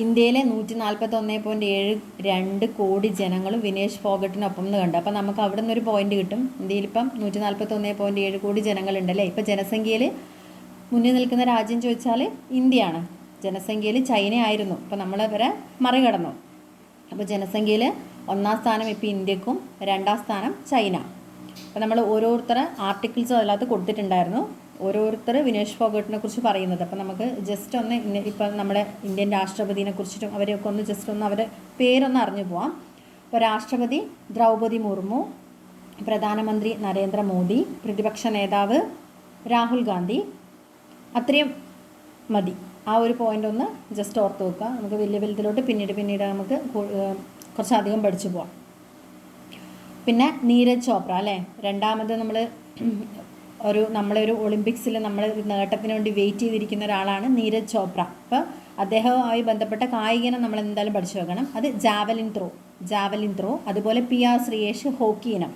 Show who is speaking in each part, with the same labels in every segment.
Speaker 1: ഇന്ത്യയിലെ 141.72 കോടി ജനങ്ങളും വിനേഷ് ഫോഗട്ടിനൊപ്പം എന്ന് കണ്ടു. അപ്പോൾ നമുക്ക് അവിടെ നിന്നൊരു പോയിന്റ് കിട്ടും. ഇന്ത്യയിൽ ഇപ്പം 141.7 കോടി ജനങ്ങളുണ്ടല്ലേ. ഇപ്പം ജനസംഖ്യയിൽ മുന്നിൽ നിൽക്കുന്ന രാജ്യം ചോദിച്ചാൽ ഇന്ത്യയാണ്. ജനസംഖ്യയിൽ ചൈന ആയിരുന്നു, അപ്പോൾ നമ്മളവരെ മറികടന്നു. അപ്പോൾ ജനസംഖ്യയിൽ 1-ാം സ്ഥാനം ഇപ്പോൾ ഇന്ത്യക്കും, 2-ാം സ്ഥാനം ചൈന. അപ്പോൾ നമ്മൾ ഓരോരുത്തരെ ആർട്ടിക്കിൾസ് അതിനകത്ത് കൊടുത്തിട്ടുണ്ടായിരുന്നു, ഓരോരുത്തർ വിനേഷ് ഫോഗട്ടിനെ കുറിച്ച് പറയുന്നത്. അപ്പോൾ നമുക്ക് ജസ്റ്റ് ഒന്ന് ഇപ്പം നമ്മുടെ ഇന്ത്യൻ രാഷ്ട്രപതിനെ കുറിച്ചിട്ടും അവരെയൊക്കെ ഒന്ന് ജസ്റ്റ് ഒന്ന് അവരുടെ പേരൊന്ന് അറിഞ്ഞു പോവാം. ഇപ്പോൾ രാഷ്ട്രപതി ദ്രൗപദി മുർമു, പ്രധാനമന്ത്രി നരേന്ദ്രമോദി, പ്രതിപക്ഷ നേതാവ് രാഹുൽ ഗാന്ധി. അത്രയും മതി. ആ ഒരു പോയിന്റ് ഒന്ന് ജസ്റ്റ് ഓർത്ത് വെക്കുക. നമുക്ക് വലിയ വലുതിലോട്ട് പിന്നീട് നമുക്ക് കുറച്ചധികം പഠിച്ചു പോവാം. പിന്നെ നീരജ് ചോപ്ര അല്ലേ, രണ്ടാമത് നമ്മളെ ഒരു ഒളിമ്പിക്സിൽ നമ്മൾ നേട്ടത്തിന് വേണ്ടി വെയിറ്റ് ചെയ്തിരിക്കുന്ന ഒരാളാണ് നീരജ് ചോപ്ര. അപ്പോൾ അദ്ദേഹവുമായി ബന്ധപ്പെട്ട കായികനം നമ്മൾ എന്തായാലും പഠിച്ചു വെക്കണം. അത് ജാവലിൻ ത്രോ, അതുപോലെ PR ശ്രീയേഷ് ഹോക്കി ഇനം.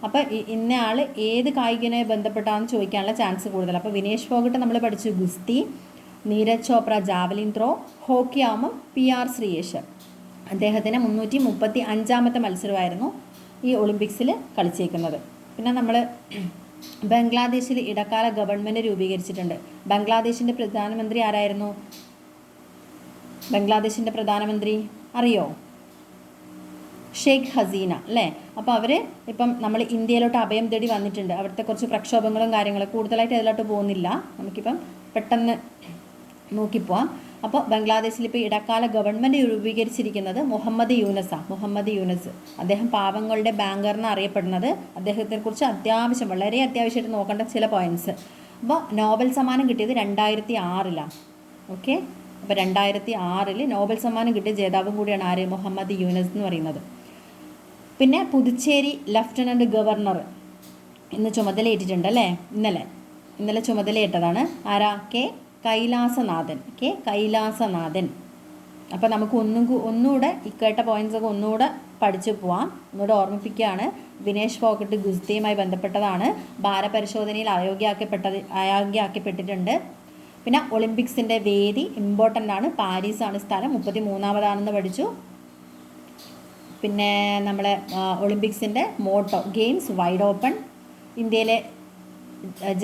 Speaker 1: അപ്പോൾ ഇന്നയാൾ ഏത് കായികനുമായി ബന്ധപ്പെട്ടാണെന്ന് ചോദിക്കാനുള്ള ചാൻസ് കൂടുതൽ. അപ്പോൾ വിനേഷ് ഫോഗട്ട് നമ്മൾ പഠിച്ചു ഗുസ്തി, Neeraj Chopra javelin throw, hockey ആവുമ്പം PR ശ്രീയേഷ്. അദ്ദേഹത്തിന് 335ാമത്തെ മത്സരമായിരുന്നു ഈ ഒളിമ്പിക്സിൽ കളിച്ചേക്കുന്നത്. പിന്നെ നമ്മൾ ബംഗ്ലാദേശിൽ ഇടക്കാല ഗവൺമെൻറ് രൂപീകരിച്ചിട്ടുണ്ട്. ബംഗ്ലാദേശിൻ്റെ പ്രധാനമന്ത്രി ആരായിരുന്നു? ബംഗ്ലാദേശിൻ്റെ പ്രധാനമന്ത്രി അറിയോ? ഷെയ്ഖ് ഹസീന അല്ലേ. അപ്പോൾ അവർ ഇപ്പം നമ്മൾ ഇന്ത്യയിലോട്ട് അഭയം തേടി വന്നിട്ടുണ്ട്. അവിടുത്തെ കുറച്ച് പ്രക്ഷോഭങ്ങളും കാര്യങ്ങളും കൂടുതലായിട്ട് അതിലോട്ട് പോകുന്നില്ല, നമുക്കിപ്പം പെട്ടെന്ന് നോക്കിപ്പോവാം. അപ്പോൾ ബംഗ്ലാദേശിൽ ഇപ്പോൾ ഇടക്കാല ഗവൺമെൻറ് രൂപീകരിച്ചിരിക്കുന്നത് മുഹമ്മദ് യൂനസ്. അദ്ദേഹം പാവങ്ങളുടെ ബാങ്കർ എന്ന് അറിയപ്പെടുന്നത്. അദ്ദേഹത്തെക്കുറിച്ച് വളരെ അത്യാവശ്യമായിട്ട് നോക്കേണ്ട ചില പോയിൻറ്റ്സ്. അപ്പോൾ നോബൽ സമ്മാനം കിട്ടിയത് 2006. ഓക്കെ, അപ്പോൾ 2006 നോബൽ സമ്മാനം കിട്ടിയ ജേതാവും കൂടിയാണ് ആര്? മുഹമ്മദ് യൂനസ് എന്ന് പറയുന്നത്. പിന്നെ പുതുച്ചേരി ലഫ്റ്റനൻറ്റ് ഗവർണർ ഇന്ന് ചുമതലയേറ്റിട്ടുണ്ട് അല്ലേ. ഇന്നലെ ചുമതലയേറ്റതാണ് ആരാ? കെ കൈലാസനാഥൻ. അപ്പോൾ നമുക്ക് ഒന്നുകൂടെ ഇക്കേട്ട പോയിൻറ്റ്സൊക്കെ ഒന്നുകൂടെ പഠിച്ചു പോവാം. ഒന്നുകൂടെ ഓർമ്മിപ്പിക്കുകയാണ്. വിനേഷ് ഫോഗട്ട് ഗുസ്തിയുമായി ബന്ധപ്പെട്ടതാണ്. ഭാരപരിശോധനയിൽ അയോഗ്യയാക്കപ്പെട്ടിട്ടുണ്ട്. പിന്നെ ഒളിമ്പിക്സിൻ്റെ വേദി ഇമ്പോർട്ടൻ്റ് ആണ്, പാരീസാണ് സ്ഥലം, 33ാമതാണെന്ന് പഠിച്ചു. പിന്നെ നമ്മളെ ഒളിമ്പിക്സിൻ്റെ മോട്ടോ ഗെയിംസ് വൈഡ് ഓപ്പൺ. ഇന്ത്യയിലെ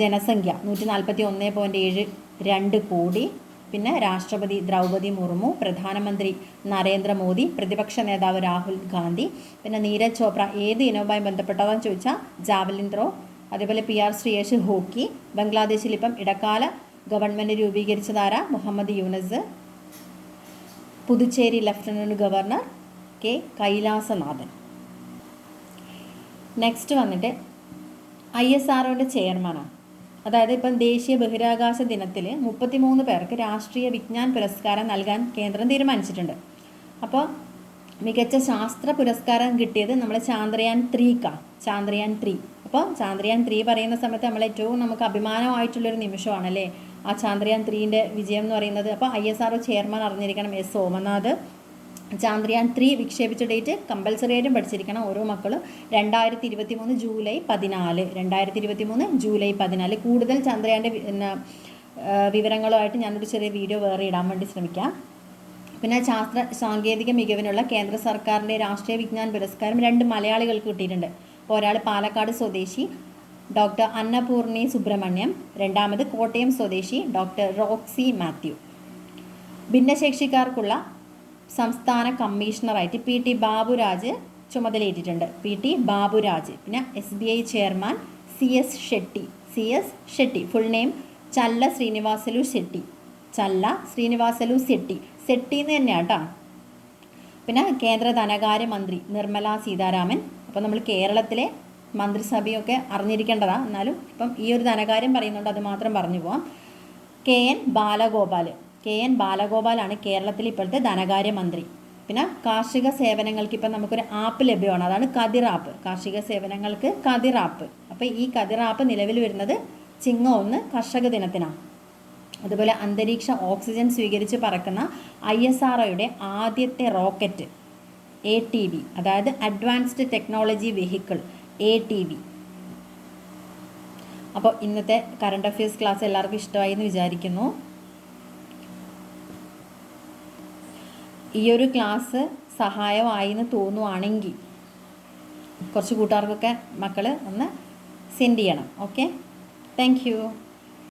Speaker 1: ജനസംഖ്യ 141.72 കോടി. പിന്നെ രാഷ്ട്രപതി ദ്രൗപദി മുർമു, പ്രധാനമന്ത്രി നരേന്ദ്രമോദി, പ്രതിപക്ഷ നേതാവ് രാഹുൽ ഗാന്ധി. പിന്നെ നീരജ് ചോപ്ര ഏത് ഇനവുമായി ബന്ധപ്പെട്ടതാണെന്ന് ചോദിച്ചാൽ ജാവലിൻ ത്രോ. അതേപോലെ PR ശ്രീയേഷ് ഹോക്കി. ബംഗ്ലാദേശിൽ ഇപ്പം ഇടക്കാല ഗവൺമെൻറ് രൂപീകരിച്ചതാരാ? Muhammad Yunus. Puducherry lieutenant governor K Kailasanathan. Next വന്നിട്ട് ISROയുടെ ചെയർമാനാണ്. അതായത് ഇപ്പം ദേശീയ ബഹിരാകാശ ദിനത്തിൽ 33 പേർക്ക് രാഷ്ട്രീയ വിജ്ഞാൻ പുരസ്കാരം നൽകാൻ കേന്ദ്രം തീരുമാനിച്ചിട്ടുണ്ട്. അപ്പോൾ മികച്ച ശാസ്ത്ര പുരസ്കാരം കിട്ടിയത് നമ്മൾ ചാന്ദ്രയാൻ 3. അപ്പോൾ ചാന്ദ്രയാൻ 3 പറയുന്ന സമയത്ത് നമുക്ക് അഭിമാനമായിട്ടുള്ളൊരു നിമിഷമാണല്ലേ ആ ചാന്ദ്രയാൻ 3ൻ്റെ വിജയം എന്ന് പറയുന്നത്. അപ്പോൾ ISRO ചെയർമാൻ അറിഞ്ഞിരിക്കണം S സോമനാഥ്. ചാന്ദ്രയാൻ 3 വിക്ഷേപിച്ച ഡേറ്റ് കമ്പൽസറി ആയിട്ടും പഠിച്ചിരിക്കണം ഓരോ മക്കളും. 2023 ജൂലൈ 14. കൂടുതൽ ചന്ദ്രയാൻ്റെ വിവരങ്ങളുമായിട്ട് ഞാനൊരു ചെറിയ വീഡിയോ വേറെ ഇടാൻ വേണ്ടി ശ്രമിക്കാം. പിന്നെ ശാസ്ത്ര സാങ്കേതിക മികവിനുള്ള കേന്ദ്ര സർക്കാരിൻ്റെ രാഷ്ട്രീയ വിജ്ഞാൻ പുരസ്കാരം 2 മലയാളികൾക്ക് കിട്ടിയിട്ടുണ്ട്. അപ്പോൾ ഒരാൾ പാലക്കാട് സ്വദേശി ഡോക്ടർ അന്നപൂർണി സുബ്രഹ്മണ്യം, രണ്ടാമത് കോട്ടയം സ്വദേശി ഡോക്ടർ റോക്സി മാത്യു. ഭിന്നശേഷിക്കാർക്കുള്ള സംസ്ഥാന കമ്മീഷണറായിട്ട് PT ബാബുരാജ് ചുമതലയേറ്റിട്ടുണ്ട്. PT ബാബുരാജ്. പിന്നെ SBI chairman CS Shetty. Full name Challa Srinivasulu Shetty എന്ന് തന്നെയാണ് കേട്ടോ. പിന്നെ കേന്ദ്ര ധനകാര്യമന്ത്രി നിർമ്മല സീതാരാമൻ. അപ്പോൾ നമ്മൾ കേരളത്തിലെ മന്ത്രിസഭയൊക്കെ അറിഞ്ഞിരിക്കേണ്ടതാണ്, എന്നാലും ഇപ്പം ഈ ഒരു ധനകാര്യം പറയുന്നുണ്ട്, അത് മാത്രം പറഞ്ഞു പോവാം. KN ബാലഗോപാലാണ് കേരളത്തിൽ ഇപ്പോഴത്തെ ധനകാര്യമന്ത്രി. പിന്നെ കാർഷിക സേവനങ്ങൾക്ക് ഇപ്പം നമുക്കൊരു ആപ്പ് ലഭ്യമാണ്, അതാണ് കതിർ ആപ്പ്. കാർഷിക സേവനങ്ങൾക്ക് കതിർ ആപ്പ്. അപ്പോൾ ഈ കതിർ ആപ്പ് നിലവിൽ വരുന്നത് ചിങ്ങ 1 കർഷക ദിനത്തിനാണ്. അതുപോലെ അന്തരീക്ഷ ഓക്സിജൻ സ്വീകരിച്ച് പറക്കുന്ന ISROയുടെ ആദ്യത്തെ റോക്കറ്റ് ATV, അതായത് അഡ്വാൻസ്ഡ് ടെക്നോളജി വെഹിക്കിൾ ATV. അപ്പോൾ ഇന്നത്തെ കറണ്ട് അഫയേഴ്സ് ക്ലാസ് എല്ലാവർക്കും ഇഷ്ടമായി എന്ന് വിചാരിക്കുന്നു. ഈ ഒരു ക്ലാസ് സഹായമായി എന്ന് തോന്നുവാണെങ്കിൽ കുറച്ച് കൂട്ടുകാർക്കൊക്കെ മക്കൾ ഒന്ന് സെൻഡ് ചെയ്യണം. Okay, thank you.